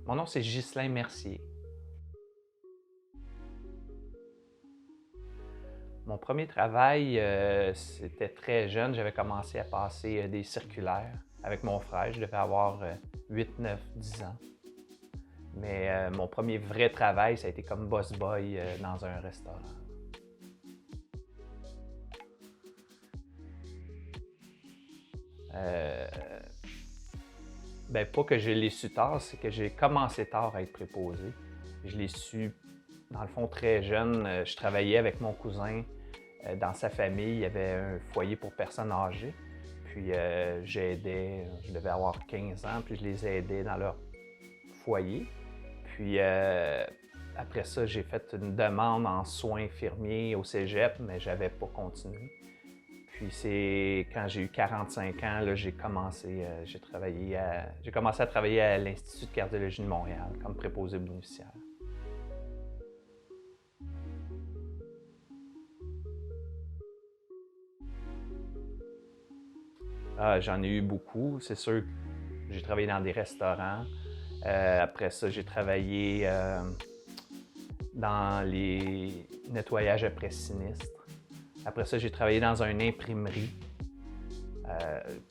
Mon nom, c'est Ghislain Mercier. Mon premier travail, c'était très jeune. J'avais commencé à passer des circulaires avec mon frère. Je devais avoir 8, 9, 10 ans. Mais mon premier vrai travail, ça a été comme boss boy dans un restaurant. Euh, pas que je l'ai su tard, c'est que j'ai commencé tard à être préposé. Je l'ai su, dans le fond, très jeune. Je travaillais avec mon cousin. Dans sa famille, il y avait un foyer pour personnes âgées. Puis j'aidais, je devais avoir 15 ans, puis je les aidais dans leur foyer. Puis après ça, j'ai fait une demande en soins infirmiers au cégep, mais je n'avais pas continué. Puis c'est quand j'ai eu 45 ans, là, j'ai commencé à travailler à l'Institut de cardiologie de Montréal comme préposé bénéficiaire. Ah, j'en ai eu beaucoup, c'est sûr. J'ai travaillé dans des restaurants. Après ça, j'ai travaillé dans les nettoyages après sinistre. Après ça, j'ai travaillé dans une imprimerie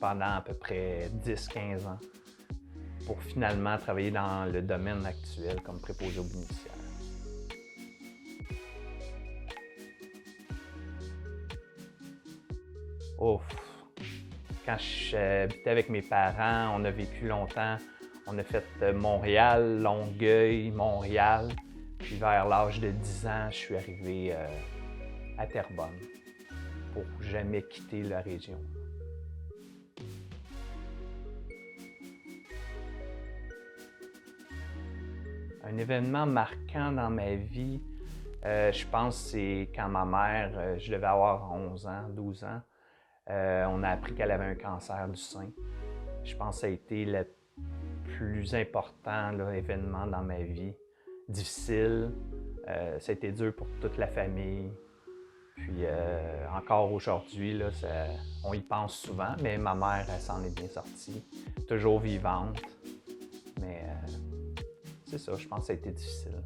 pendant à peu près 10-15 ans pour finalement travailler dans le domaine actuel comme préposé aux bénéficiaires. Ouf! Quand j'habitais avec mes parents, on a vécu longtemps. On a fait Montréal, Longueuil, Montréal. Puis vers l'âge de 10 ans, je suis arrivé à Terrebonne pour jamais quitter la région. Un événement marquant dans ma vie, je pense que c'est quand ma mère, je devais avoir 11 ans, 12 ans, on a appris qu'elle avait un cancer du sein. Je pense que ça a été le plus important là, événement dans ma vie. Difficile, ça a été dur pour toute la famille. Puis encore aujourd'hui, là, on y pense souvent, mais ma mère, elle s'en est bien sortie. Toujours vivante. Mais c'est ça, je pense que ça a été difficile.